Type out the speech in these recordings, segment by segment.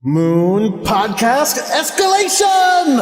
Moon Podcast Escalation!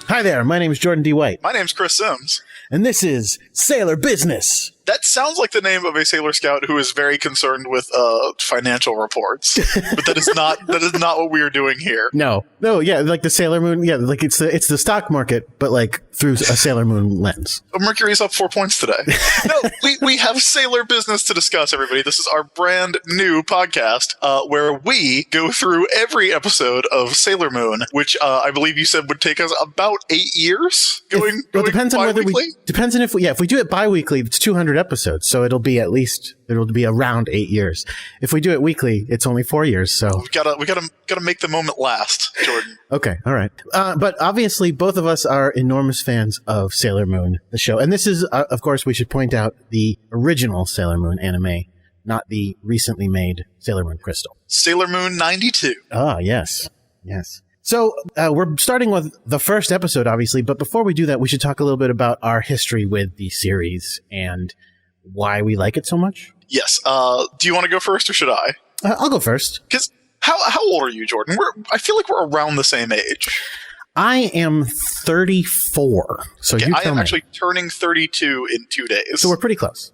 Hi there, my name is Jordan D. White. My name's Chris Sims. And this is Sailor Business. That sounds like the name of a Sailor Scout who is very concerned with financial reports, but that is not what we are doing here. No, yeah, like the Sailor Moon, yeah, like it's the stock market, but like through a Sailor Moon lens. Mercury's up 4 points today. No, we have Sailor Business to discuss, everybody. This is our brand new podcast where we go through every episode of Sailor Moon, which I believe you said would take us about 8 years. It depends on whether if we do it bi-weekly, it's 200 episodes, so it'll be around 8 years. If we do it weekly, it's only 4 years. So we gotta make the moment last, Jordan. Okay, all right. But obviously, both of us are enormous fans of Sailor Moon, the show, and this is, of course, we should point out the original Sailor Moon anime, not the recently made Sailor Moon Crystal. Sailor Moon 92. Ah, yes. So we're starting with the first episode, obviously, but before we do that, we should talk a little bit about our history with the series and why we like it so much. Yes. Do you want to go first, or should I? I'll go first. Because how old are you, Jordan? I feel like we're around the same age. I am 34. So okay, you tell me. I am actually turning 32 in 2 days. So we're pretty close.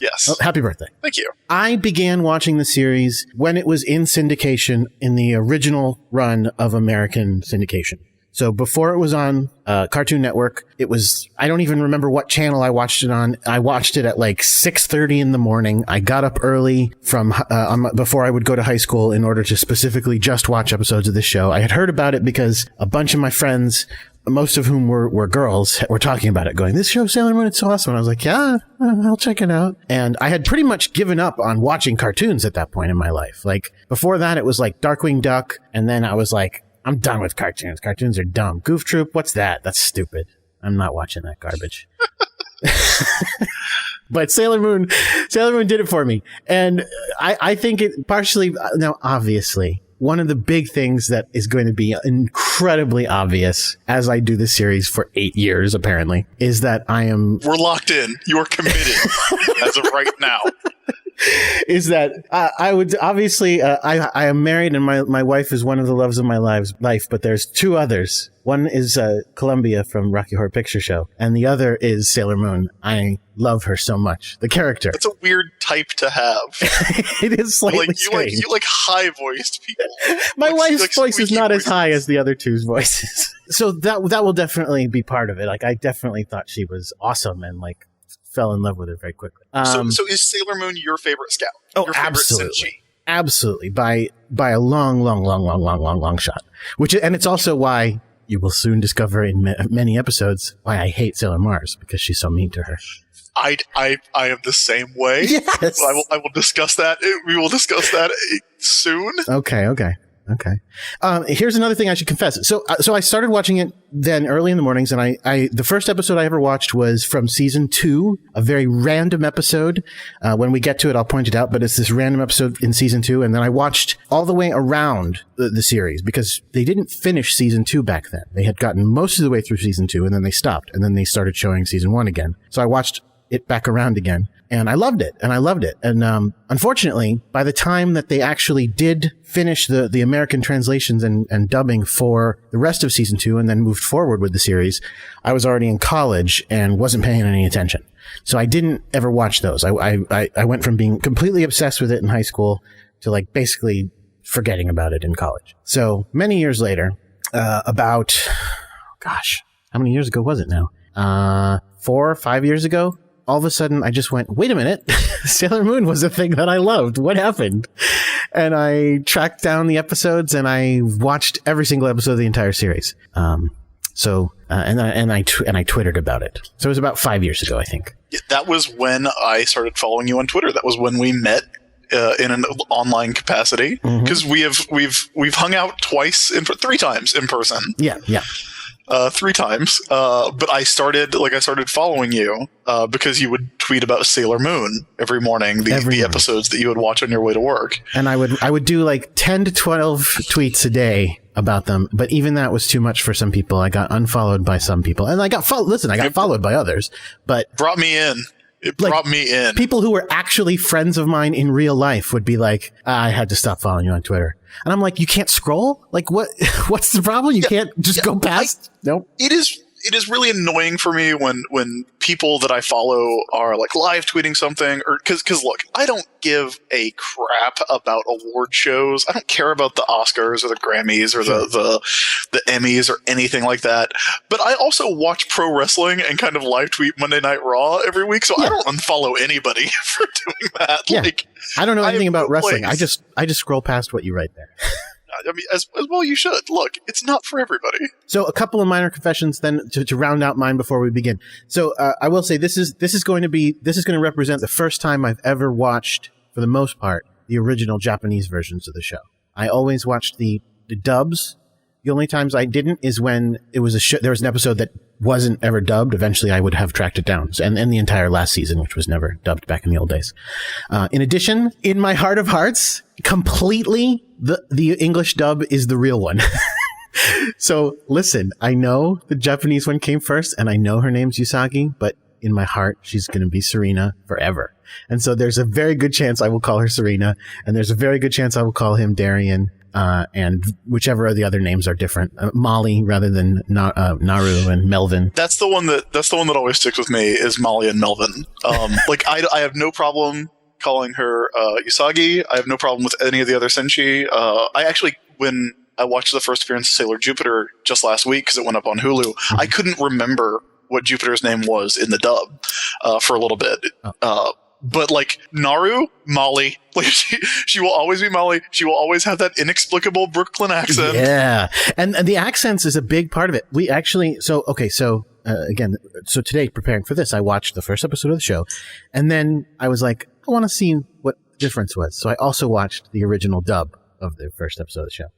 Yes. Oh, happy birthday. Thank you. I began watching the series when it was in syndication in the original run of American syndication. So before it was on Cartoon Network, I don't even remember what channel I watched it on. I watched it at like 6:30 in the morning. I got up early from before I would go to high school in order to specifically just watch episodes of this show. I had heard about it because a bunch of my friends, most of whom were girls, were talking about it, going, "This show, Sailor Moon, it's so awesome." And I was like, "Yeah, I'll check it out." And I had pretty much given up on watching cartoons at that point in my life. Like before that, it was like Darkwing Duck. And then I was like, I'm done with cartoons. Cartoons are dumb. Goof Troop, what's that? That's stupid. I'm not watching that garbage. But Sailor Moon did it for me. And I think it partially, now obviously, one of the big things that is going to be incredibly obvious as I do this series for 8 years, apparently, is that we're locked in. You are committed as of right now. Is that I would obviously I am married and my wife is one of the loves of my life, but there's two others. One is Columbia from Rocky Horror Picture Show, and the other is Sailor Moon. I love her so much. The character. It's a weird type to have. It is slightly strange. You like high voiced people. My wife's voice is not as high as the other two's voices. So that will definitely be part of it. Like I definitely thought she was awesome and like fell in love with her very quickly. So is Sailor Moon your favorite Scout? Oh, your favorite absolutely. Senshi? Absolutely. By a long shot. And it's also why you will soon discover in many episodes why I hate Sailor Mars, because she's so mean to her. I am the same way. Yes. I will discuss that. We will discuss that soon. Okay. Here's another thing I should confess. So I started watching it then early in the mornings, and the first episode I ever watched was from season 2, a very random episode. When we get to it, I'll point it out, but it's this random episode in season 2. And then I watched all the way around the series because they didn't finish season 2 back then. They had gotten most of the way through season 2, and then they stopped, and then they started showing season 1 again. So I watched it back around again. And I loved it. And unfortunately, by the time that they actually did finish the American translations and dubbing for the rest of season 2 and then moved forward with the series, I was already in college and wasn't paying any attention. So I didn't ever watch those. I went from being completely obsessed with it in high school to like basically forgetting about it in college. So many years later, how many years ago was it now? 4 or 5 years ago? All of a sudden, I just went, wait a minute, Sailor Moon was a thing that I loved. What happened? And I tracked down the episodes and I watched every single episode of the entire series. And I twittered about it. So it was about 5 years ago, I think. That was when I started following you on Twitter. That was when we met in an online capacity, because we've hung out three times in person. Yeah. 3 times. But I started following you because you would tweet about Sailor Moon every morning, the episodes that you would watch on your way to work. And I would do like 10 to 12 tweets a day about them, but even that was too much for some people. I got unfollowed by some people, and I got followed by others, but brought me in. It brought me in. People who were actually friends of mine in real life would be like, I had to stop following you on Twitter. And I'm like, you can't scroll? Like, what's the problem? You can't just go past? Nope. It is really annoying for me when people that I follow are like live tweeting something, or because look, I don't give a crap about award shows. I don't care about the Oscars or the Grammys or the Emmys or anything like that. But I also watch pro wrestling and kind of live tweet Monday Night Raw every week, so I don't unfollow anybody for doing that. Yeah. Like, I don't know anything about wrestling. I just scroll past what you write there. I mean, as well you should. Look, it's not for everybody. So a couple of minor confessions then to round out mine before we begin. So I will say this is going to represent the first time I've ever watched, for the most part, the original Japanese versions of the show. I always watched the dubs. The only times I didn't is when it was there was an episode that wasn't ever dubbed. Eventually I would have tracked it down. And the entire last season, which was never dubbed back in the old days. In addition, in my heart of hearts, completely the English dub is the real one. So listen, I know the Japanese one came first, and I know her name's Usagi, but in my heart, she's going to be Serena forever. And so there's a very good chance I will call her Serena, and there's a very good chance I will call him Darien. And whichever of the other names are different, Molly rather than Naru and Melvin. That's the one that always sticks with me is Molly and Melvin. Like I have no problem calling her Usagi. I have no problem with any of the other Senshi. I actually, when I watched the first appearance of Sailor Jupiter just last week because it went up on Hulu, I couldn't remember what Jupiter's name was in the dub for a little bit. But like Naru, Molly, like she will always be Molly. She will always have that inexplicable Brooklyn accent. Yeah, and the accents is a big part of it. We actually, so today preparing for this, I watched the first episode of the show, and then I was like, I want to see what the difference was. So I also watched the original dub of the first episode of the show.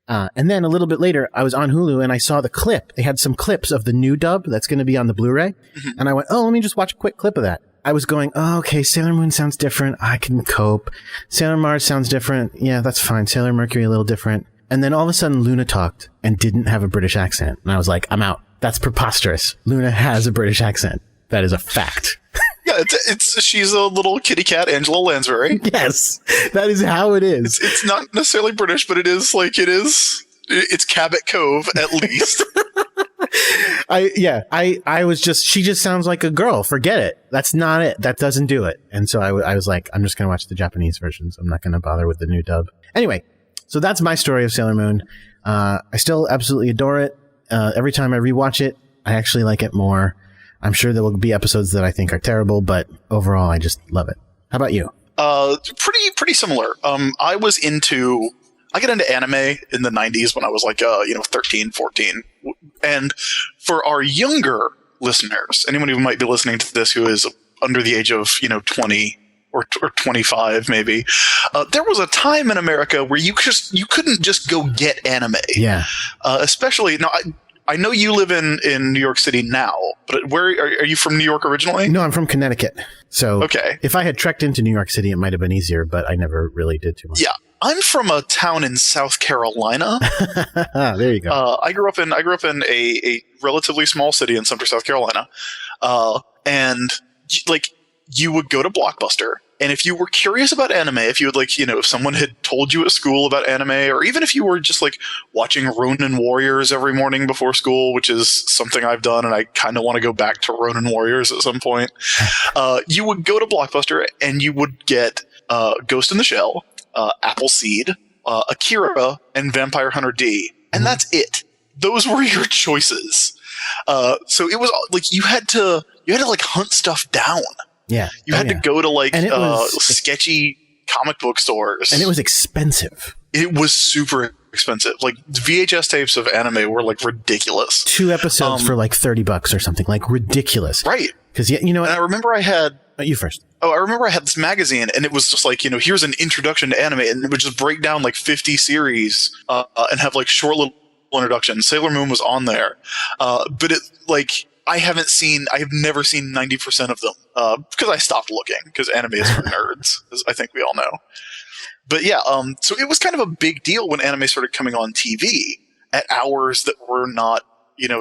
And then a little bit later, I was on Hulu and I saw the clip. They had some clips of the new dub that's going to be on the Blu-ray. And I went, let me just watch a quick clip of that. I was going, okay, Sailor Moon sounds different. I can cope. Sailor Mars sounds different. Yeah, that's fine. Sailor Mercury a little different. And then all of a sudden, Luna talked and didn't have a British accent. And I was like, I'm out. That's preposterous. Luna has a British accent. That is a fact. Yeah, she's a little kitty cat, Angela Lansbury. Yes, that is how it is. It's not necessarily British, but it's Cabot Cove at least. I was just, she just sounds like a girl. Forget it. That's not it. That doesn't do it. And so I was like, I'm just going to watch the Japanese versions. I'm not going to bother with the new dub. Anyway, so that's my story of Sailor Moon. I still absolutely adore it. Every time I rewatch it, I actually like it more. I'm sure there will be episodes that I think are terrible, but overall, I just love it. How about you? Pretty similar. I got into anime in the 90s when I was like, 13, 14. And for our younger listeners, anyone who might be listening to this who is under the age of, 20 or 25 maybe, there was a time in America where you couldn't just go get anime. Yeah. Especially, now, I know you live in New York City now, but where are you from? New York originally? No, I'm from Connecticut. So okay. If I had trekked into New York City, it might have been easier, but I never really did too much. Yeah. I'm from a town in South Carolina. There you go. I grew up in a relatively small city in Sumter, South Carolina. And like you would go to Blockbuster, and if you were curious about anime, if you would if someone had told you at school about anime, or even if you were just like watching Ronin Warriors every morning before school, which is something I've done, and I kind of want to go back to Ronin Warriors at some point, you would go to Blockbuster and you would get Ghost in the Shell, Appleseed, Akira, and Vampire Hunter D. And that's it. Those were your choices. So it was like you had to hunt stuff down. Yeah. You had to go to sketchy comic book stores. And it was expensive. It was super expensive. Like VHS tapes of anime were like ridiculous. 2 episodes for like $30 or something, like ridiculous. Right. Because and I remember I had You first. Oh, I remember I had this magazine, and it was just like, here's an introduction to anime, and it would just break down like 50 series and have like short little introductions. Sailor Moon was on there, but I have never seen 90% of them because I stopped looking because anime is for nerds, as I think we all know. But yeah, so it was kind of a big deal when anime started coming on TV at hours that were not,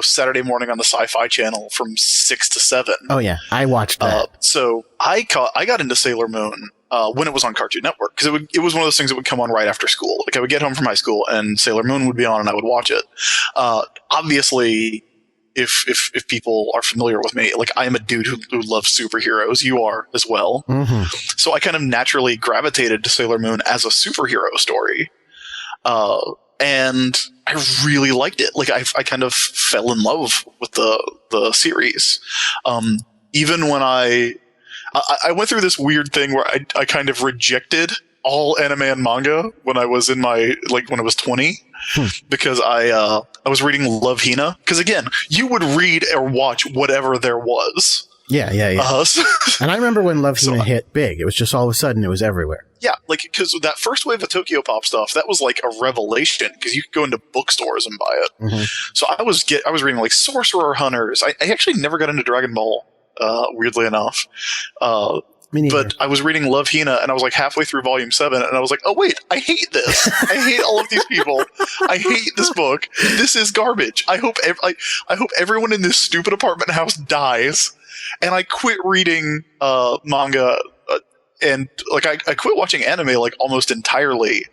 Saturday morning on the Sci-Fi Channel from 6 to 7. Oh yeah, I watched that. So I got into Sailor Moon when it was on Cartoon Network because it was one of those things that would come on right after school. Like I would get home from high school and Sailor Moon would be on and I would watch it. Obviously, if people are familiar with me, like I am a dude who loves superheroes. You are as well. Mm-hmm. So I kind of naturally gravitated to Sailor Moon as a superhero story. And I really liked it. Like I kind of fell in love with the series. Even when I went through this weird thing where I kind of rejected all anime and manga when I was when I was 20, because I was reading Love Hina. Because again, you would read or watch whatever there was. Yeah. And I remember when Love Hina hit big. It was just all of a sudden it was everywhere. Yeah, like because that first wave of Tokyo Pop stuff, that was like a revelation because you could go into bookstores and buy it. Mm-hmm. So I was reading like Sorcerer Hunters. I actually never got into Dragon Ball, weirdly enough. But I was reading Love Hina and I was like halfway through volume 7 and I was like, oh wait, I hate this. I hate all of these people. I hate this book. This is garbage. I hope everyone in this stupid apartment house dies. And I quit reading manga. And like I quit watching anime like almost entirely,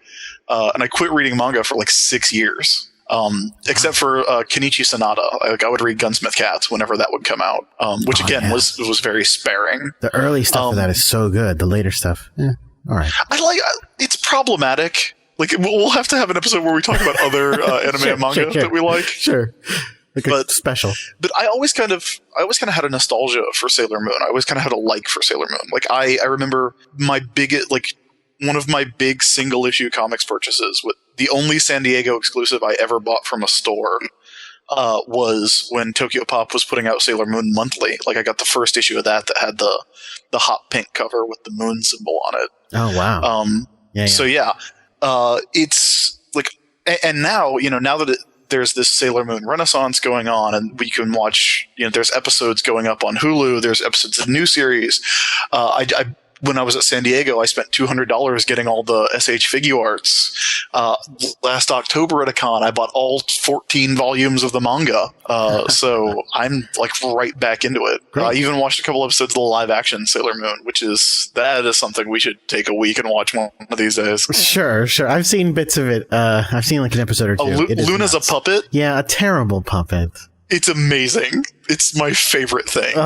and I quit reading manga for like 6 years, except for Kenichi Sonata. I would read Gunsmith Cats whenever that would come out, which was very sparing. The early stuff of that is so good. The later stuff, all right. It's problematic. Like we'll have to have an episode where we talk about other anime and manga that we like. Sure. But special. But I always kind of had a nostalgia for Sailor Moon. I always kind of had a like for Sailor Moon. Like I remember one of my big single issue comics purchases with the only San Diego exclusive I ever bought from a store was when Tokyo Pop was putting out Sailor Moon monthly. Like I got the first issue of that had the hot pink cover with the moon symbol on it. Oh wow. So yeah, it's like, and now that there's this Sailor Moon renaissance going on, and we can watch, there's episodes going up on Hulu. There's episodes of new series. When I was at San Diego, I spent $200 getting all the SH Figuarts. Last October at a con, I bought all 14 volumes of the manga. So I'm like right back into it. I even watched a couple episodes of the live action Sailor Moon, that is something we should take a week and watch one of these days. Sure. I've seen bits of it. I've seen like an episode or two. Luna's a puppet? Yeah, a terrible puppet. It's amazing. It's my favorite thing.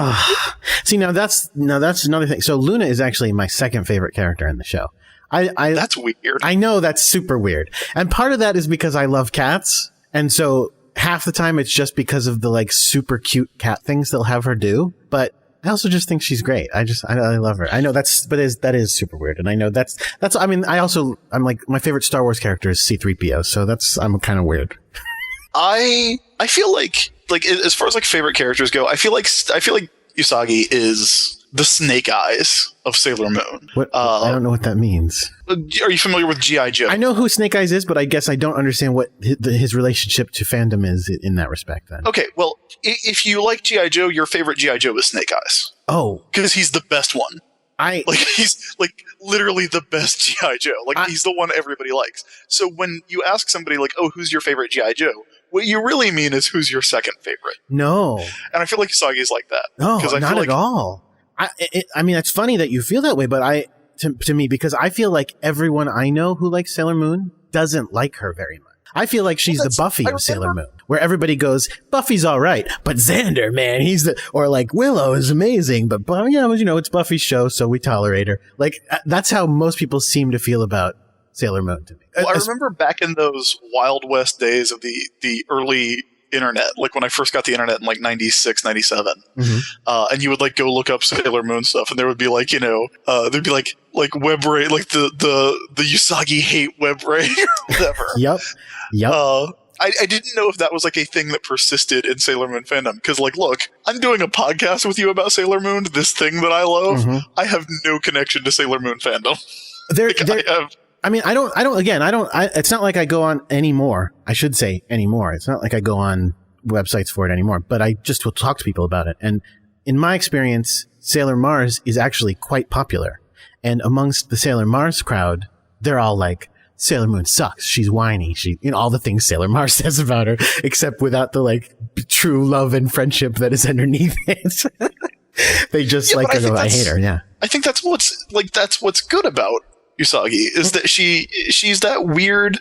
See, now that's another thing. So Luna is actually my second favorite character in the show. That's weird. I know that's super weird. And part of that is because I love cats. And so half the time it's just because of the like super cute cat things they'll have her do. But I also just think she's great. I love her. I know that is super weird. And I know I'm like, my favorite Star Wars character is C-3PO. So I'm kind of weird. I feel like as far as like favorite characters go, I feel like Usagi is the Snake Eyes of Sailor Moon. I don't know what that means. Are you familiar with G.I. Joe? I know who Snake Eyes is, but I guess I don't understand what his relationship to fandom is in that respect then. Okay, well, if you like G.I. Joe, your favorite G.I. Joe is Snake Eyes. Oh. Because he's the best one. He's like literally the best G.I. Joe. He's the one everybody likes. So when you ask somebody like, oh, who's your favorite G.I. Joe? What you really mean is who's your second favorite. No. And I feel like Usagi's like that. No, not at all. I mean, it's funny that you feel that way, but to me, because I feel like everyone I know who likes Sailor Moon doesn't like her very much. I feel like she's the Buffy of Sailor Moon, where everybody goes, Buffy's all right, but Xander, man, or like Willow is amazing, but it's Buffy's show, so we tolerate her. Like, that's how most people seem to feel about Sailor Moon to me. Well, I remember back in those Wild West days of the early internet, like when I first got the internet in like 96, 97, and you would like go look up Sailor Moon stuff, and there would be like, there'd be like WebRay, like the Usagi hate WebRay or whatever. Yep. I didn't know if that was like a thing that persisted in Sailor Moon fandom. Because, like, look, I'm doing a podcast with you about Sailor Moon, this thing that I love. Mhm. I have no connection to Sailor Moon fandom. It's not like I go on anymore. I should say anymore. It's not like I go on websites for it anymore, but I just will talk to people about it. And in my experience, Sailor Mars is actually quite popular. And amongst the Sailor Mars crowd, they're all like, Sailor Moon sucks. She's whiny. All the things Sailor Mars says about her, except without the like true love and friendship that is underneath it. They just I hate her. Yeah. I think that's what's good about Usagi is that she's that weird,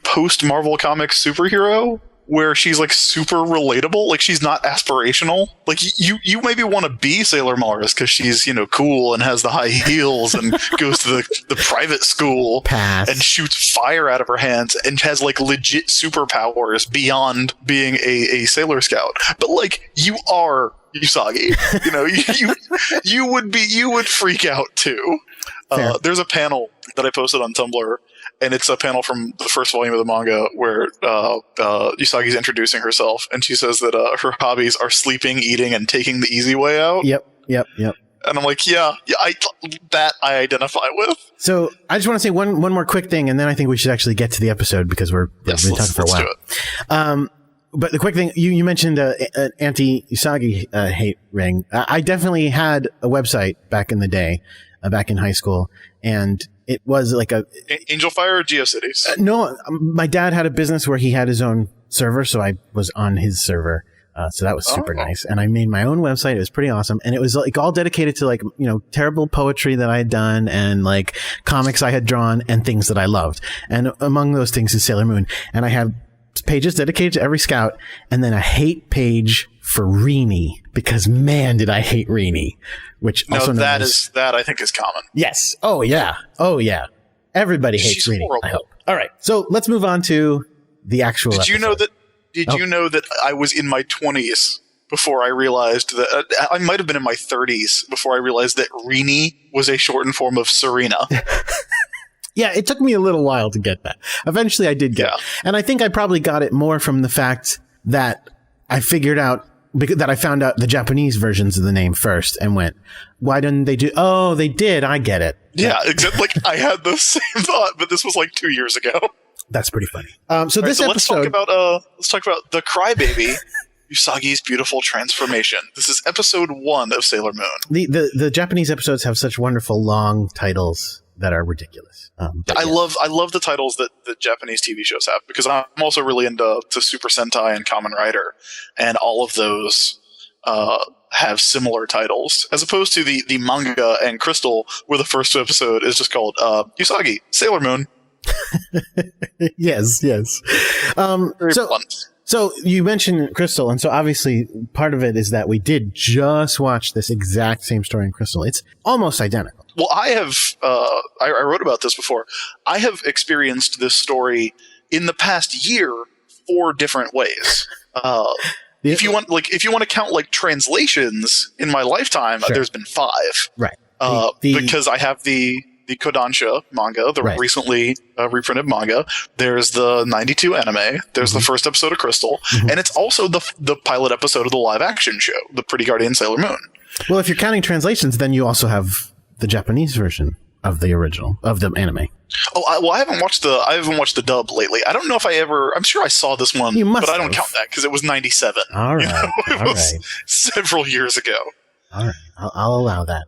post Marvel Comics superhero where she's like super relatable. Like she's not aspirational. Like you maybe want to be Sailor Mars because she's, cool and has the high heels and goes to the private school and shoots fire out of her hands and has like legit superpowers beyond being a Sailor Scout. But like you are Usagi, you would freak out too. There's a panel that I posted on Tumblr, and it's a panel from the first volume of the manga where Usagi's introducing herself, and she says that her hobbies are sleeping, eating, and taking the easy way out. Yep. And I'm like, I identify with. So I just want to say one more quick thing, and then I think we should actually get to the episode because we've been talking for a while. Do it. But the quick thing, you mentioned an anti-Usagi hate ring. I definitely had a website back in the day, back in high school, and it was like Angel Fire or GeoCities? No, my dad had a business where he had his own server, so I was on his server. So that was super nice. And I made my own website. It was pretty awesome. And it was like all dedicated to like, terrible poetry that I had done and like comics I had drawn and things that I loved. And among those things is Sailor Moon. And I have pages dedicated to every scout and then a hate page for Rini, because man, did I hate Rini, which also that I think is common. Yes. Oh yeah. Everybody hates She's Rini, horrible. I hope. All right. So let's move on to the actual Did episode. you know that I was in my 20s before I realized that I might have been in my 30s before I realized that Rini was a shortened form of Serena. Yeah, it took me a little while to get that. Eventually I did get it. And I think I probably got it more from the fact that I figured out that I found out the Japanese versions of the name first and went, why didn't they do? Oh, they did. I get it. Yeah, exactly. Like I had the same thought, but this was like 2 years ago. That's pretty funny. So this episode, let's talk about the Crybaby, Usagi's beautiful transformation. This is episode 1 of Sailor Moon. The Japanese episodes have such wonderful long titles that are ridiculous. I love the titles that Japanese TV shows have, because I'm also really into Super Sentai and Kamen Rider, and all of those have similar titles, as opposed to the manga and Crystal, where the first episode is just called Usagi, Sailor Moon. Yes. Very blunt. So you mentioned Crystal, and so obviously part of it is that we did just watch this exact same story in Crystal. It's almost identical. Well, I have, I wrote about this before. I have experienced this story in the past year 4 different ways. If you want to count like translations in my lifetime, sure. There's been 5. Right. Because I have the Kodansha manga, the recently reprinted manga. There's the 92 anime. There's the first episode of Crystal, and it's also the pilot episode of the live action show, The Pretty Guardian Sailor Moon. Well, if you're counting translations, then you also have the Japanese version of the original of the anime. Oh, I haven't watched the dub lately. I don't know if I'm sure I saw this one, but I don't count that because it was 97. All right. It was several years ago. All right. I'll allow that.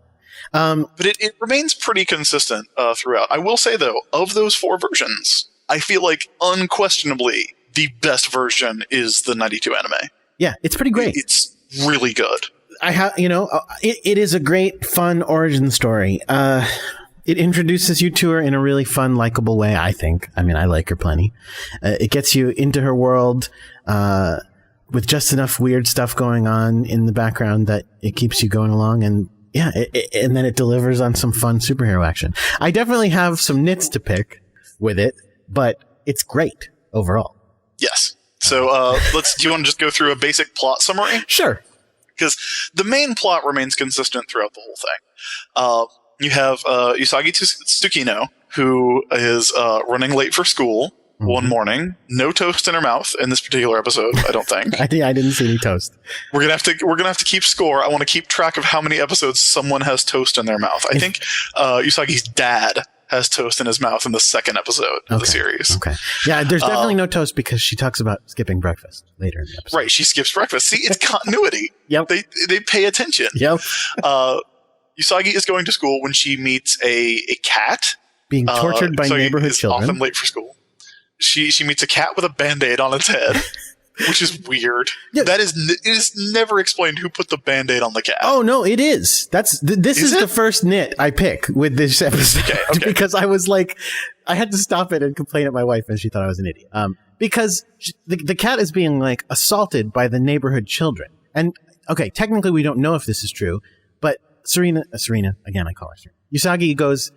But it remains pretty consistent throughout. I will say, though, of those 4 versions, I feel like unquestionably the best version is the 92 anime. Yeah, it's pretty great. It's really good. It is a great, fun origin story. It introduces you to her in a really fun, likable way, I think. I mean, I like her plenty. It gets you into her world with just enough weird stuff going on in the background that it keeps you going along, and yeah, and then it delivers on some fun superhero action. I definitely have some nits to pick with it, but it's great overall. Yes. So do you want to just go through a basic plot summary? Sure. Because the main plot remains consistent throughout the whole thing. You have Usagi Tsukino, who is running late for school one morning. No toast in her mouth in this particular episode, I don't think. I didn't see any toast. We're gonna have to keep score. I want to keep track of how many episodes someone has toast in their mouth. I think Usagi's dad has toast in his mouth in the second episode of the series. Okay. Yeah, there's definitely no toast because she talks about skipping breakfast later in the episode. Right, she skips breakfast. See, it's continuity. Yep. They pay attention. Yep. Usagi is going to school when she meets a cat. Being tortured by Usagi neighborhood is children. often late for school. She meets a cat with a Band-Aid on its head. Which is weird. Yeah. It is never explained who put the Band-Aid on the cat. Oh no, it is. This is the first nit I pick with this episode. Okay. Because I was like, I had to stop it and complain at my wife, and she thought I was an idiot. Because the cat is being like assaulted by the neighborhood children, and okay, technically we don't know if this is true, but Serena again, I call her Serena. Usagi goes,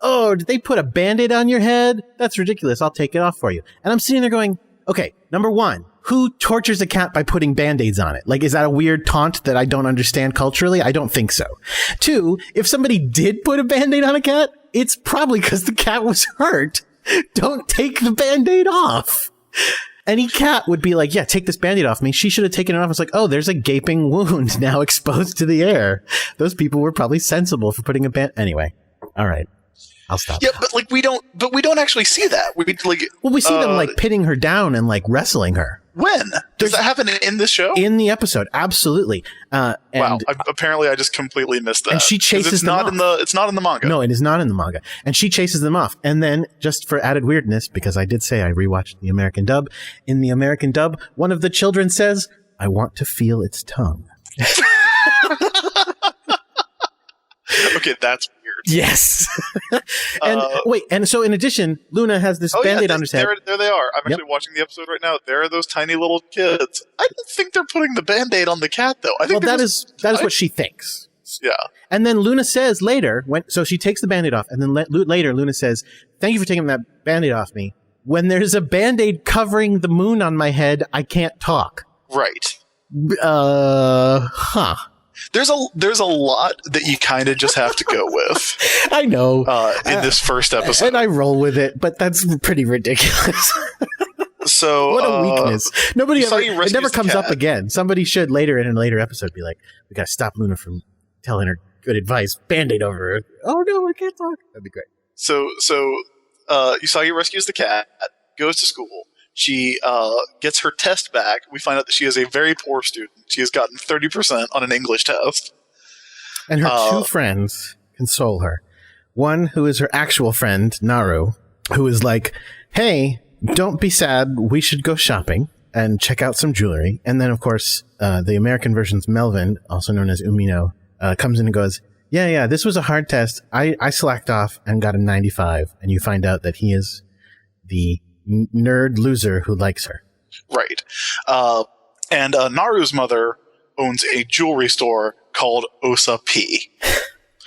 "Oh, did they put a Band-Aid on your head? That's ridiculous. I'll take it off for you." And I'm sitting there going, okay, number one, who tortures a cat by putting Band-Aids on it? Like, is that a weird taunt that I don't understand culturally? I don't think so. Two, if somebody did put a Band-Aid on a cat, it's probably because the cat was hurt. Don't take the Band-Aid off. Any cat would be like, yeah, take this Band-Aid off me. She should have taken it off. It's like, oh, there's a gaping wound now exposed to the air. Those people were probably sensible for putting a Anyway, all right. I'll stop. Yeah, but we don't actually see that. We see them like pitting her down and like wrestling her. When does that happen in this show? In the episode, absolutely. Wow! Apparently, I just completely missed that. And she chases them off. It's not in the manga. No, it is not in the manga. And she chases them off. And then, just for added weirdness, because I did say I rewatched the American dub. In the American dub, one of the children says, "I want to feel its tongue." Okay, that's weird. Yes. And so in addition, Luna has this Band-Aid on her head. There they are. I'm actually watching the episode right now. There are those tiny little kids. I don't think they're putting the Band-Aid on the cat, though. I think that is what she thinks. Yeah. And then Luna says later, so she takes the Band-Aid off, and then later Luna says, "Thank you for taking that Band-Aid off me. When there's a Band-Aid covering the moon on my head, I can't talk." Right. There's a lot that you kind of just have to go with. I know. In this first episode. And I roll with it, but that's pretty ridiculous. So what a weakness. It never comes up again. Somebody should later in a later episode be like, we gotta stop Luna from telling her good advice. Band-Aid over her. Oh no, I can't talk. That'd be great. So Usagi rescues the cat, goes to school. She gets her test back. We find out that she is a very poor student. She has gotten 30% on an English test. And her two friends console her. One who is her actual friend, Naru, who is like, hey, don't be sad. We should go shopping and check out some jewelry. And then, of course, the American version's Melvin, also known as Umino, comes in and goes, yeah, this was a hard test. I slacked off and got a 95. And you find out that he is the nerd loser who likes her. Right. And Naru's mother owns a jewelry store called Osa P.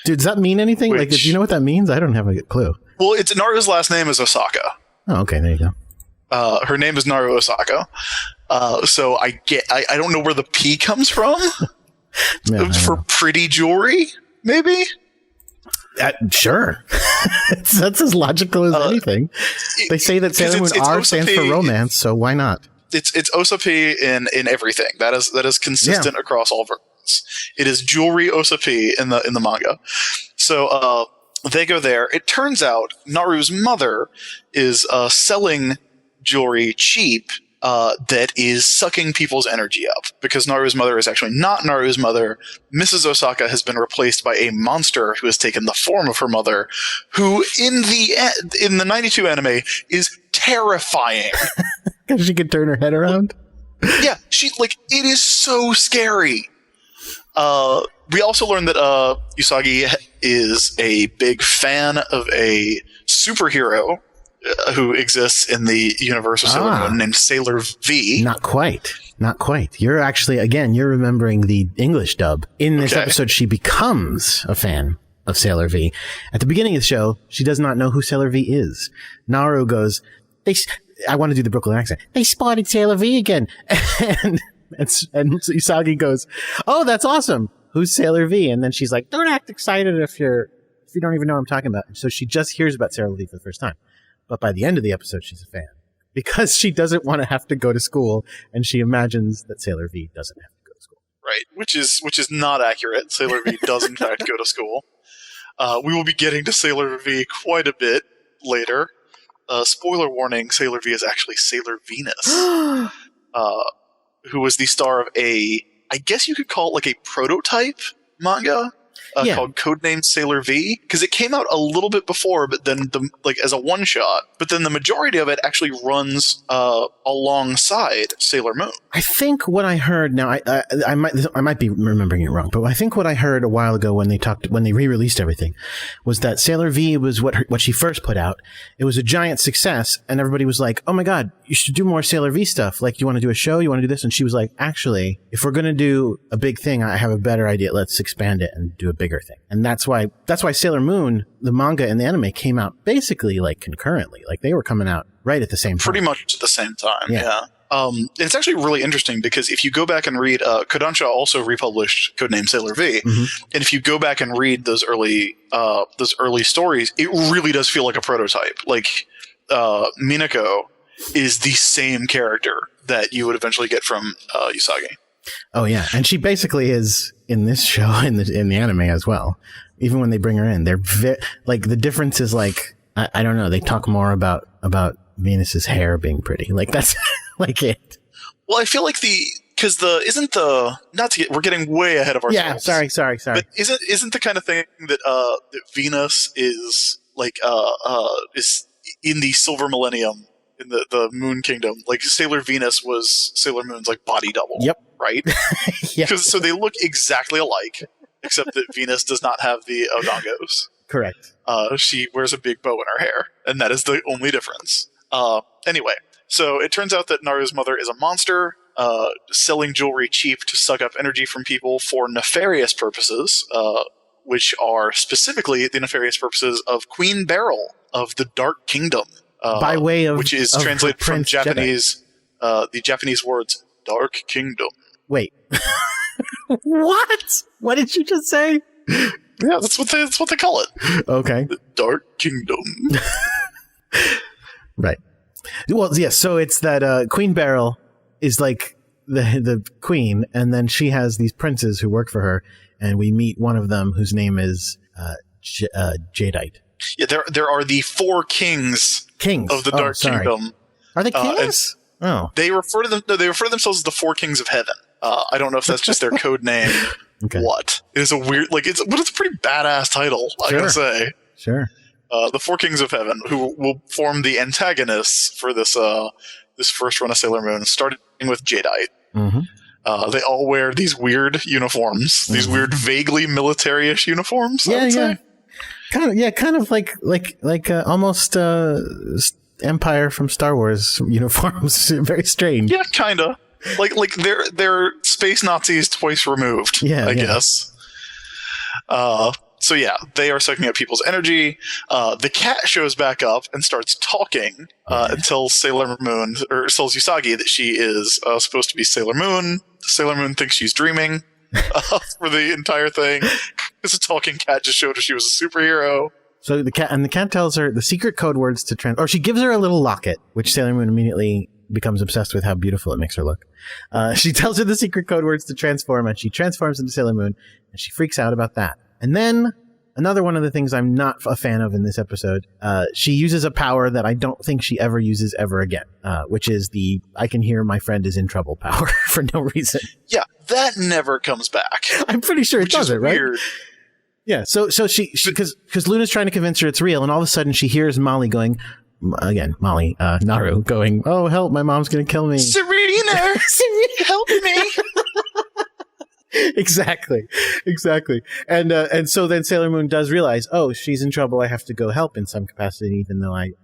Dude, does that mean anything? Do you know what that means? I don't have a clue. Well, Naru's last name is Osaka. Oh, okay, there you go. Her name is Naru Osaka. So I don't know where the P comes from. For pretty jewelry, maybe? Sure. That's as logical as anything. They say that Sailor Moon R stands for romance, so why not? It's Osa P in everything. That is consistent across all versions. It is jewelry Osa P in the manga. So they go there. It turns out Naru's mother is selling jewelry cheap that is sucking people's energy up, because Naru's mother is actually not Naru's mother. Mrs. Osaka has been replaced by a monster who has taken the form of her mother, who in the 92 anime is terrifying. Because she can turn her head around? Yeah, it is so scary. We also learned that Usagi is a big fan of a superhero who exists in the universe of Sailor Moon named Sailor V. Not quite. You're actually, again, you're remembering the English dub. In this episode, she becomes a fan of Sailor V. At the beginning of the show, she does not know who Sailor V is. Naru goes, I want to do the Brooklyn accent. They spotted Sailor V again. and Usagi goes, oh, that's awesome. Who's Sailor V? And then she's like, don't act excited if you don't even know what I'm talking about. So she just hears about Sailor V for the first time. but by the end of the episode, she's a fan. Because she doesn't want to have to go to school, and she imagines that Sailor V doesn't have to go to school. Right, which is not accurate. Sailor V does in fact go to school. We will be getting to Sailor V quite a bit later. Spoiler warning, Sailor V is actually Sailor Venus, who was the star of I guess you could call it like a prototype manga called Codename Sailor V, because it came out a little bit before, but then as a one-shot, but then the majority of it actually runs alongside Sailor Moon. I think what I heard, now I might be remembering it wrong, but I think what I heard a while ago when they re-released everything was that Sailor V was what she first put out. It was a giant success, and everybody was like, "Oh my God, you should do more Sailor V stuff. Like, you want to do a show? You want to do this?" And she was like, "Actually, if we're going to do a big thing, I have a better idea. Let's expand it and do a bigger thing." And that's why Sailor Moon, the manga and the anime, came out basically like concurrently. Like, they were coming out right at the same time. Pretty much at the same time, yeah. And it's actually really interesting because if you go back and read, Kodansha also republished Codename Sailor V, and if you go back and read those early stories, it really does feel like a prototype. Like, Minako is the same character that you would eventually get from Usagi. Oh yeah, and she basically is in this show in the anime as well. Even when they bring her in, they're like, the difference is like, I don't know. They talk more about Venus's hair being pretty. Like, that's like it. Well, I feel like we're getting way ahead of ourselves. Yeah, sorry. But isn't the kind of thing that that Venus is like is in the Silver Millennium in the Moon Kingdom? Like, Sailor Venus was Sailor Moon's like body double. Yep. Right? Yeah. So they look exactly alike, except that Venus does not have the odongos. Correct. She wears a big bow in her hair, and that is the only difference. Anyway, so it turns out that Naru's mother is a monster, selling jewelry cheap to suck up energy from people for nefarious purposes, which are specifically the nefarious purposes of Queen Beryl of the Dark Kingdom. By way of... Which is translated from Japanese, the Japanese words, Dark Kingdom. Wait. What? What did you just say? Yeah, that's what they call it. Okay. The Dark Kingdom. Right. Well, yes. So it's that Queen Beryl is like the queen, and then she has these princes who work for her, and we meet one of them whose name is Jadeite. Yeah, there are the four kings of the Dark Kingdom. Are they kings? They refer to themselves as the four kings of heaven. I don't know if that's just their code name. Okay. What? It is a weird, but it's a pretty badass title, I gotta say. Sure. The Four Kings of Heaven, who will form the antagonists for this first run of Sailor Moon, starting with Jadeite. Mm-hmm. They all wear these weird uniforms, these weird, vaguely military-ish uniforms. I would say. Kind of like almost Empire from Star Wars uniforms. Very strange. Yeah, kinda. Like they're space Nazis twice removed. I guess. So yeah, they are sucking up people's energy. The cat shows back up and starts talking and tells Sailor Moon, or tells Usagi, that she is supposed to be Sailor Moon. Sailor Moon thinks she's dreaming for the entire thing. Because a talking cat just showed her she was a superhero. So the cat tells her the secret code words to or she gives her a little locket, which Sailor Moon immediately becomes obsessed with how beautiful it makes her look. She tells her the secret code words to transform, and she transforms into Sailor Moon, and she freaks out about that. And then another one of the things I'm not a fan of in this episode, she uses a power that I don't think she ever uses ever again, which is the I can hear my friend is in trouble power for no reason. Yeah, that never comes back. I'm pretty sure it doesn't, right? Weird. Yeah, so she because Luna's trying to convince her it's real, and all of a sudden she hears Molly going, Naru going, "Oh, help, my mom's going to kill me. Serena, help me." Exactly. And so then Sailor Moon does realize, oh, she's in trouble. I have to go help in some capacity, even though I've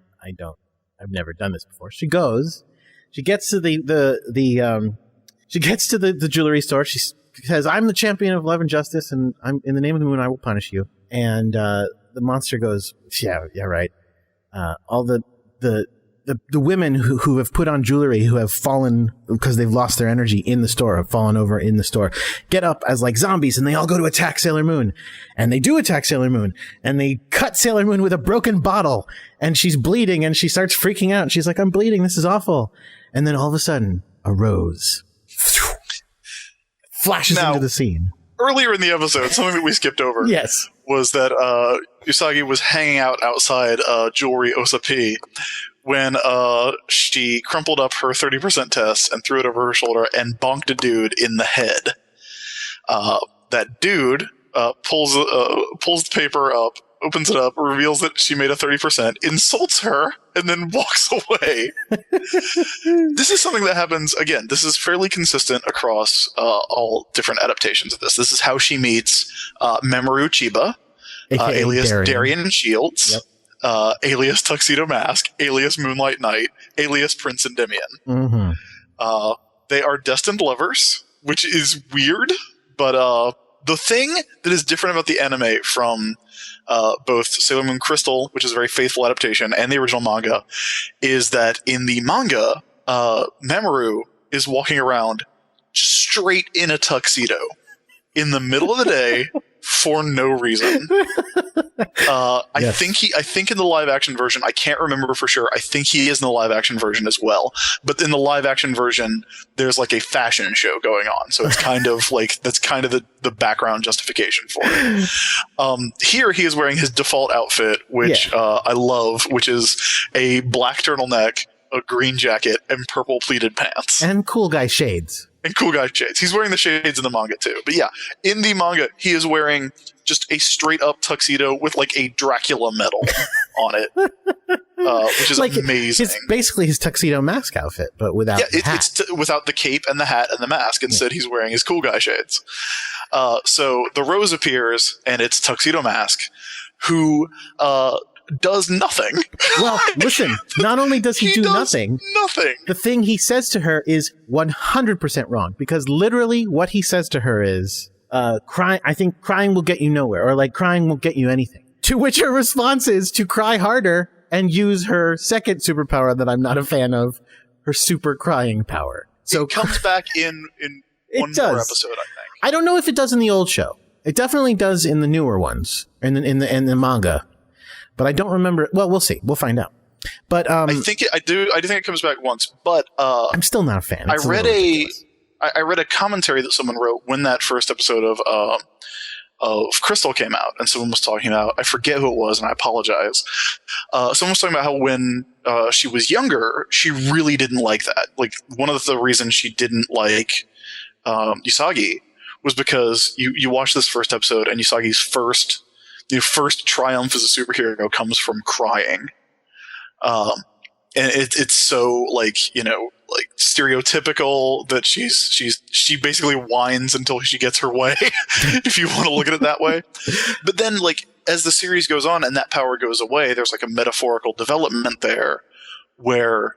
never done this before. She goes, she gets to the jewelry store. She says, "I'm the champion of love and justice, and I'm in the name of the moon, I will punish you." And the monster goes, yeah, right. All the the women who have put on jewelry, who have fallen because they've lost their energy in the store, have fallen over in the store, get up as like zombies, and they all go to attack Sailor Moon. And they do attack Sailor Moon, and they cut Sailor Moon with a broken bottle, and she's bleeding, and she starts freaking out. And she's like, I'm bleeding. This is awful. And then all of a sudden, a rose flashes into the scene. Earlier in the episode, something that we skipped over Yes. was that Usagi was hanging out outside Jewelry Osa P when she crumpled up her 30% test and threw it over her shoulder and bonked a dude in the head. That dude pulls the paper up, opens it up, reveals that she made a 30%, insults her, and then walks away. This is something that happens, again, this is fairly consistent across all different adaptations of this. This is how she meets Mamoru Chiba, alias Darian Shields, Yep. Alias Tuxedo Mask, alias Moonlight Knight, alias Prince Endymion. Mm-hmm. They are destined lovers, which is weird, but the thing that is different about the anime from both Sailor Moon Crystal, which is a very faithful adaptation, and the original manga, is that in the manga, Mamoru is walking around just straight in a tuxedo in the middle of the day for no reason. I think in the live action version, I can't remember for sure. I think he is in the live action version as well. But in the live action version, there's like a fashion show going on. So it's kind of like, that's kind of the background justification for it. Here he is wearing his default outfit, which I love, which is a black turtleneck, a green jacket, and purple pleated pants. And cool guy shades. And cool guy shades. He's wearing the shades in the manga too. But yeah, in the manga, he is wearing just a straight up tuxedo with like a Dracula medal on it, which is like amazing. It's basically his Tuxedo Mask outfit, but without the hat. It's without the cape and the hat and the mask. Instead, he's wearing his cool guy shades. So the rose appears, and it's Tuxedo Mask, who does nothing. Well, listen, not only does he do nothing, the thing he says to her is 100% wrong, because literally what he says to her is, crying, I think crying will get you nowhere, or like crying won't get you anything. To which her response is to cry harder and use her second superpower that I'm not a fan of, her super crying power. So it comes back in one more episode, I think. I don't know if it does in the old show. It definitely does in the newer ones, in the manga. But I don't remember. Well, we'll see. We'll find out. But I do think it comes back once. But I'm still not a fan. I read a commentary that someone wrote when that first episode of Crystal came out, and someone was talking about, I forget who it was, and I apologize. Someone was talking about how when she was younger, she really didn't like that. Like, one of the reasons she didn't like Usagi was because you watch this first episode, and Usagi's first triumph as a superhero comes from crying. And it's so like stereotypical that she basically whines until she gets her way, if you want to look at it that way. But then, like, as the series goes on and that power goes away, there's like a metaphorical development there where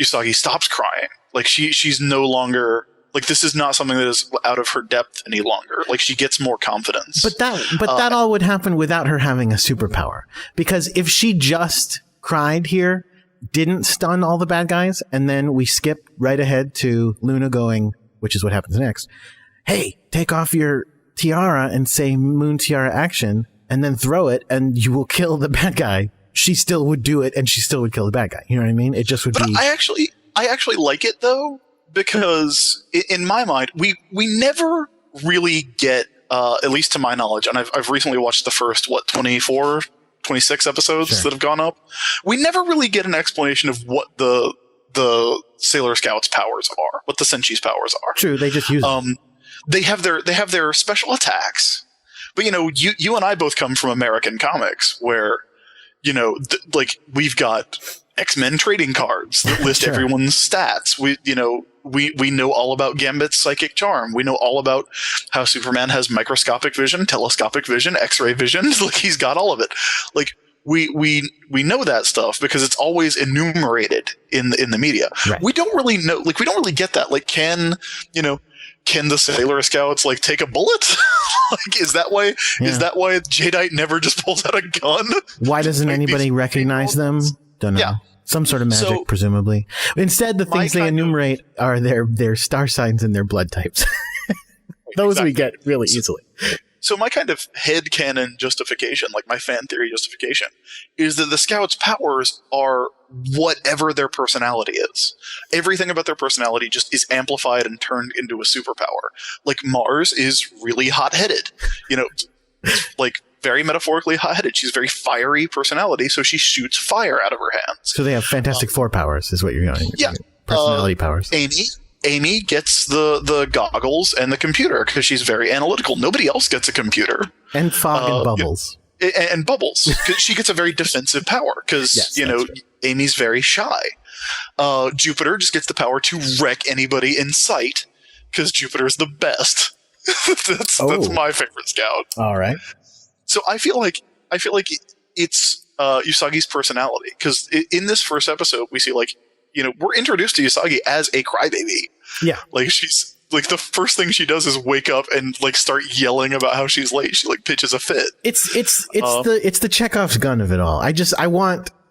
Usagi stops crying. Like, she's no longer, like, this is not something that is out of her depth any longer. Like, she gets more confidence. But that all would happen without her having a superpower. Because if she just cried here, didn't stun all the bad guys, and then we skip right ahead to Luna going, which is what happens next, hey, take off your tiara and say Moon Tiara action, and then throw it, and you will kill the bad guy. She still would do it, and she still would kill the bad guy. You know what I mean? It just would be... I actually like it, though, because in my mind, we never really get, at least to my knowledge, and I've recently watched the first, 26 episodes that have gone up. We never really get an explanation of what the Sailor Scouts' powers are, what the Senshi's powers are. True, they just use them. They have their special attacks, but you and I both come from American comics, where like, we've got X-Men trading cards that list everyone's stats. We know all about Gambit's psychic charm. We know all about how Superman has microscopic vision, telescopic vision, X-ray vision. Like, he's got all of it. Like, we know that stuff because it's always enumerated in the media. Right. We don't really know. Like, we don't really get that. Like, can the Sailor Scouts, like, take a bullet? Like, is that why Jadeite never just pulls out a gun? Why doesn't anybody recognize them? Don't know. Yeah. Some sort of magic, presumably. Instead, the things they enumerate are their star signs and their blood types. Those we get really easily. So my kind of headcanon justification, like my fan theory justification, is that the Scouts' powers are whatever their personality is. Everything about their personality just is amplified and turned into a superpower. Like Mars is really hot-headed. Like very metaphorically hot-headed. She's a very fiery personality, so she shoots fire out of her hands. So they have Fantastic Four powers, is what you're going. Yeah. Personality powers. Amy gets the goggles and the computer because she's very analytical. Nobody else gets a computer. And fog and bubbles. And bubbles. She gets a very defensive power because, Amy's very shy. Jupiter just gets the power to wreck anybody in sight because Jupiter's the best. That's my favorite Scout. All right. So I feel like it's Usagi's personality because in this first episode we see we're introduced to Usagi as a crybaby. Yeah. Like she's like the first thing she does is wake up and start yelling about how she's late. She pitches a fit. It's the Chekhov's gun of it all.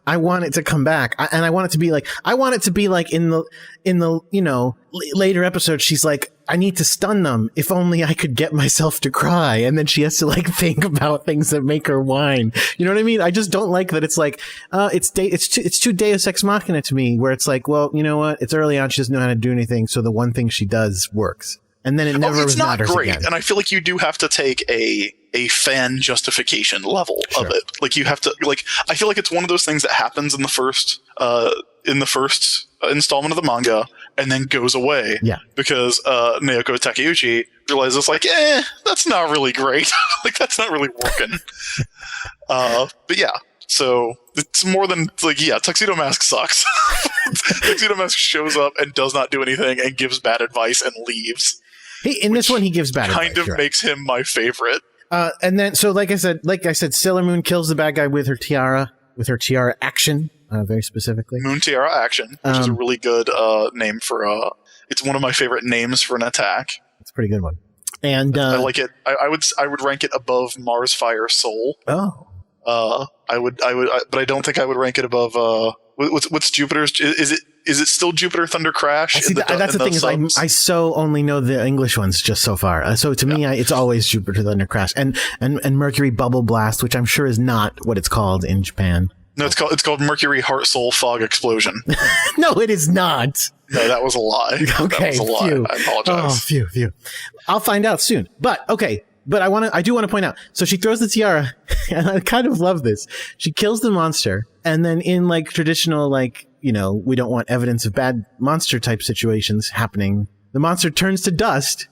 I want it to come back, and I want it to be like in the later episodes. She's like, I need to stun them. If only I could get myself to cry, and then she has to think about things that make her whine. You know what I mean? I just don't like that. It's it's too Deus Ex Machina to me, where it's like, well, you know what? It's early on. She doesn't know how to do anything, so the one thing she does works, and then it never it's not matters great. again. And I feel like you do have to take a fan justification level of it. You have to I feel like it's one of those things that happens in the first installment of the manga and then goes away. Yeah. Because Naoko Takeuchi realizes that's not really great. That's not really working. But yeah. So it's more than Tuxedo Mask sucks. Tuxedo Mask shows up and does not do anything and gives bad advice and leaves. In this one, he gives bad advice. Kind of makes him my favorite. And then, so like I said, Sailor Moon kills the bad guy with her tiara action, very specifically. Moon Tiara action, which is a really good name for it's one of my favorite names for an attack. It's a pretty good one. And I like it. I would rank it above Mars Fire Soul. Oh. But I don't think I would rank it above what's Jupiter's? Is it still Jupiter Thunder Crash? That's the thing is I so only know the English ones just so far. So to me, it's always Jupiter Thunder Crash and Mercury Bubble Blast, which I'm sure is not what it's called in Japan. No, it's called Mercury Heart Soul Fog Explosion. No, it is not. No, that was a lie. Okay, that was a lie. Phew. I apologize. Oh, phew. I'll find out soon. But okay. But I do want to point out. So she throws the tiara, and I kind of love this. She kills the monster, and then in traditional, we don't want evidence of bad monster type situations happening. The monster turns to dust,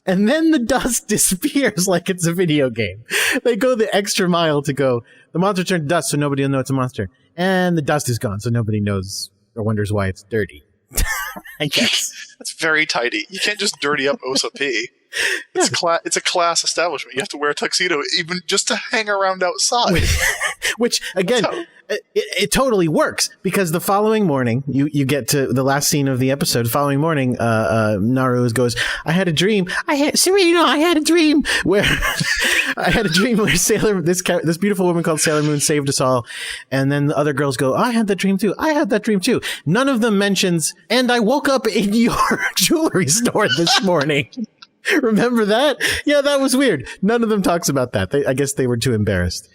and then the dust disappears like it's a video game. They go the extra mile to go, the monster turned to dust, so nobody will know it's a monster. And the dust is gone, so nobody knows or wonders why it's dirty. I guess. That's very tidy. You can't just dirty up Osa P. It's a class establishment. You have to wear a tuxedo even just to hang around outside. Which again, it totally works because the following morning, you get to the last scene of the episode. The following morning, Naru goes, I had a dream. I had a dream where this beautiful woman called Sailor Moon saved us all. And then the other girls go, I had that dream too. None of them mentions, and I woke up in your jewelry store this morning. Remember that? Yeah, that was weird. None of them talks about that. I guess they were too embarrassed.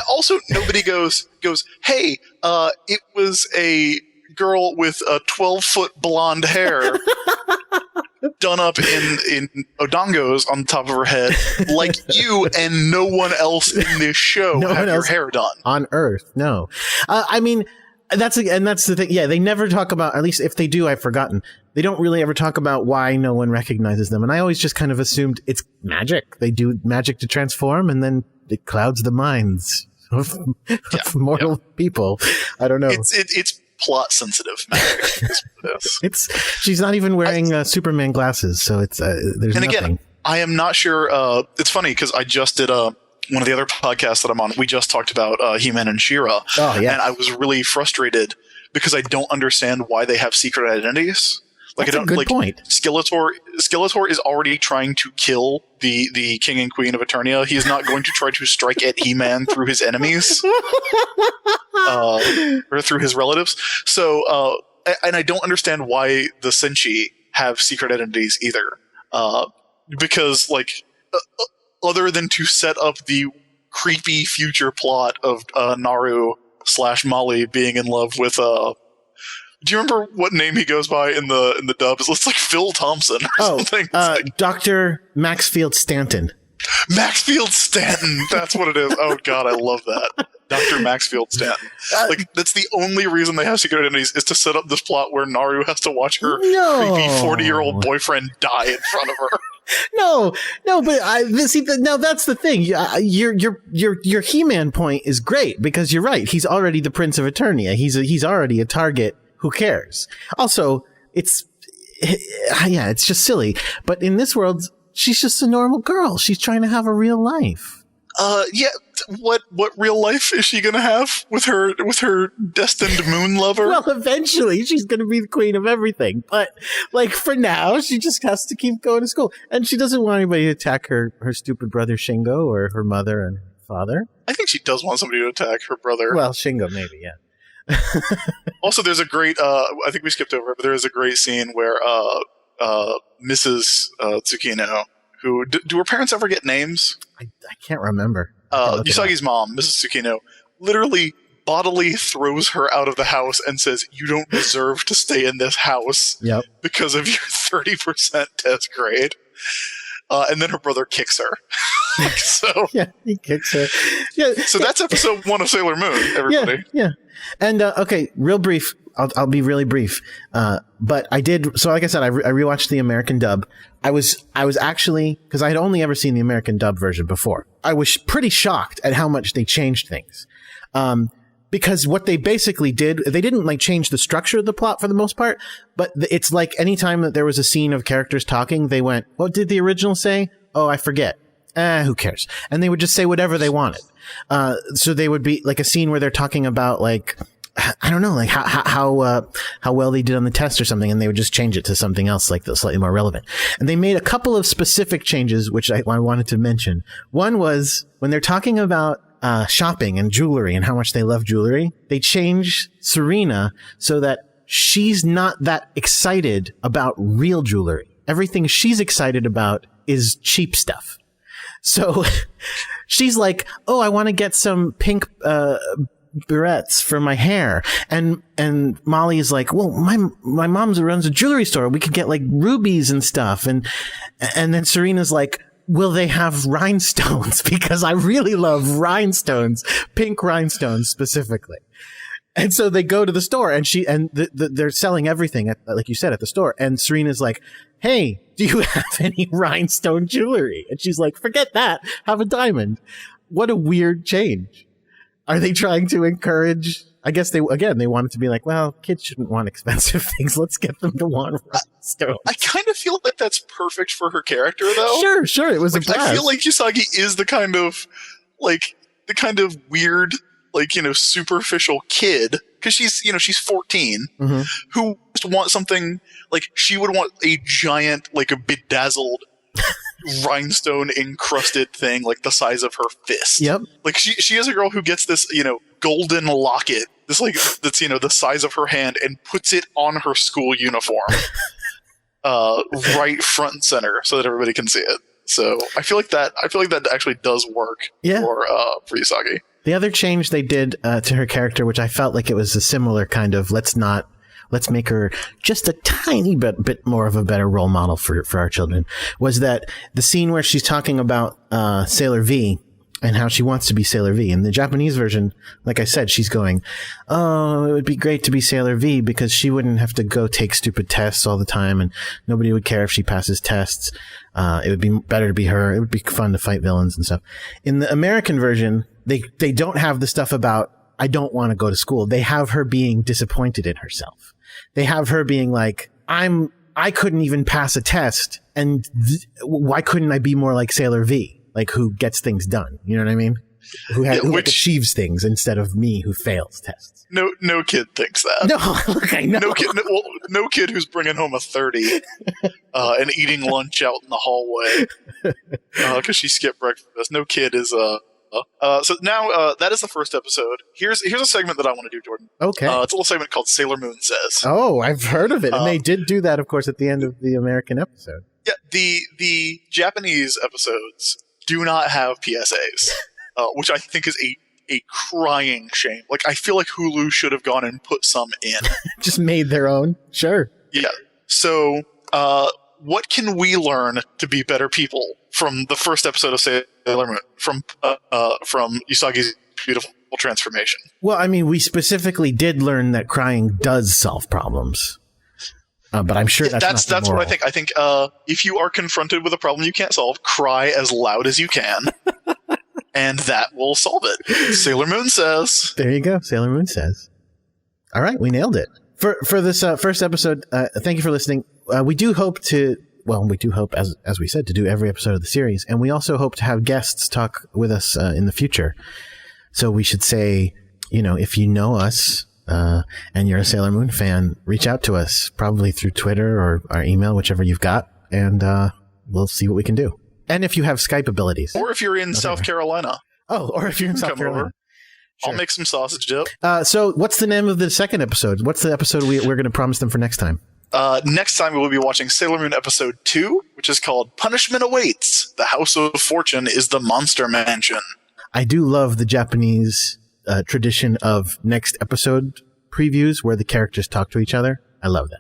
Also, nobody goes, hey, it was a girl with a 12-foot blonde hair done up in odongos on the top of her head, like you and no one else in this show have your hair done. On Earth, no. That's the thing. Yeah, they never talk about, at least if they do, I've forgotten. They don't really ever talk about why no one recognizes them. And I always just kind of assumed it's magic. They do magic to transform and then it clouds the minds of mortal people. I don't know. It's plot sensitive magic. She's not even wearing Superman glasses. So there's nothing. Again, I am not sure. It's funny because I just did one of the other podcasts that I'm on, we just talked about He-Man and She-Ra. Oh, yeah. And I was really frustrated because I don't understand why they have secret identities. Like, That's a good point. Skeletor is already trying to kill the king and queen of Eternia. He is not going to try to strike at He-Man through his enemies or through his relatives. So, and I don't understand why the Senshi have secret identities either. Because, like, other than to set up the creepy future plot of Naru / Molly being in love with do you remember what name he goes by in the dub? It's like Phil Thompson or something. Dr. Maxfield Stanton. Maxfield Stanton. That's what it is. Oh God, I love that. Dr. Maxfield Stanton. Like, that's the only reason they have secret identities, is to set up this plot where Naru has to watch her creepy 40-year-old boyfriend die in front of her. No, but now that's the thing. Your He-Man point is great, because you're right. He's already the Prince of Eternia. He's already a target. Who cares? Also, it's just silly. But in this world, she's just a normal girl. She's trying to have a real life. Yeah. What real life is she gonna have with her destined moon lover? Well, eventually she's gonna be the queen of everything. But like for now, she just has to keep going to school, and she doesn't want anybody to attack her stupid brother Shingo or her mother and father. I think she does want somebody to attack her brother. Well, Shingo maybe, yeah. Also, there's a great, I think we skipped over it, but there is a great scene where Mrs. Tsukino, who, do her parents ever get names? I can't remember. Usagi's mom, Mrs. Tsukino, literally bodily throws her out of the house and says, "You don't deserve to stay in this house because of your 30% test grade." And then her brother kicks her. So yeah, he kicks her. Yeah. So that's episode 1 of Sailor Moon, everybody. Yeah. And okay, real brief. I'll be really brief. But I did. So like I said, I rewatched the American dub. I was actually, because I had only ever seen the American dub version before. I was pretty shocked at how much they changed things. Because what they basically did, they didn't like change the structure of the plot for the most part, but it's like anytime that there was a scene of characters talking, they went, "What did the original say? Oh, I forget. Who cares?" And they would just say whatever they wanted. So they would be like a scene where they're talking about like, I don't know, like how well they did on the test or something, and they would just change it to something else like slightly more relevant. And they made a couple of specific changes, which I wanted to mention. One was when they're talking about shopping and jewelry and how much they love jewelry, they changed Serena so that she's not that excited about real jewelry. Everything she's excited about is cheap stuff. So she's like, "Oh, I want to get some pink barrettes for my hair." And Molly's like, "Well, my mom runs a jewelry store. We could get like rubies and stuff." And then Serena's like, "Will they have rhinestones? Because I really love rhinestones, pink rhinestones specifically." And so they go to the store, and they're selling everything like you said, at the store. And Serena's like, "Hey, do you have any rhinestone jewelry?" And she's like, "Forget that. Have a diamond." What a weird change. Are they trying to encourage? I guess they wanted to be like, well, kids shouldn't want expensive things. Let's get them to want rhinestones. I kind of feel like that's perfect for her character, though. Sure. It was a blast. I feel like Usagi is the kind of weird, like, you know, superficial kid, because she's 14, who just wants something, like, she would want a giant, like a bedazzled rhinestone encrusted thing like the size of her fist. Yep. Like she is a girl who gets this, you know, golden locket, this like that's, you know, the size of her hand, and puts it on her school uniform. Right front and center so that everybody can see it. So I feel like that actually does work for Usagi. The other change they did to her character, which I felt like it was a similar kind of let's make her just a tiny bit more of a better role model for our children, was that the scene where she's talking about Sailor V and how she wants to be Sailor V. In the Japanese version, like I said, she's going, "Oh, it would be great to be Sailor V because she wouldn't have to go take stupid tests all the time and nobody would care if she passes tests. It would be better to be her. It would be fun to fight villains and stuff." In the American version, they don't have the stuff about, "I don't want to go to school." They have her being disappointed in herself. They have her being like, I couldn't even pass a test, and why couldn't I be more like Sailor V, like who gets things done? You know what I mean? who Yeah, like which- achieves things instead of me who fails tests. No kid thinks that. No, look, I know. No kid who's bringing home a 30 and eating lunch out in the hallway because she skipped breakfast. No kid is. So now that is the first episode. Here's a segment that I want to do, Jordan. Okay. It's a little segment called Sailor Moon Says. Oh, I've heard of it, and they did do that, of course, at the end of the American episode. Yeah, the Japanese episodes do not have PSAs, which I think is a crying shame. Like, I feel like Hulu should have gone and put some in. Just made their own. Sure. Yeah. So, what can we learn to be better people from the first episode of Sailor Moon, from Usagi's beautiful transformation? Well, I mean, we specifically did learn that crying does solve problems. But I'm sure that's what I think. I think if you are confronted with a problem you can't solve, cry as loud as you can, and that will solve it. Sailor Moon Says. There you go. Sailor Moon Says. All right, we nailed it. For this first episode, thank you for listening. We do hope, as we said, to do every episode of the series, and we also hope to have guests talk with us in the future. So we should say, if you know us, and you're a Sailor Moon fan, reach out to us, probably through Twitter or our email, whichever you've got, and we'll see what we can do. And if you have Skype abilities. Or if you're in South Carolina. Oh, or if you're in South Carolina. Over. Sure. I'll make some sausage dip. So what's the name of the second episode? What's the episode we're going to promise them for next time? Next time we will be watching Sailor Moon Episode 2, which is called Punishment Awaits. The House of Fortune is the Monster Mansion. I do love the Japanese tradition of next episode previews where the characters talk to each other. I love that.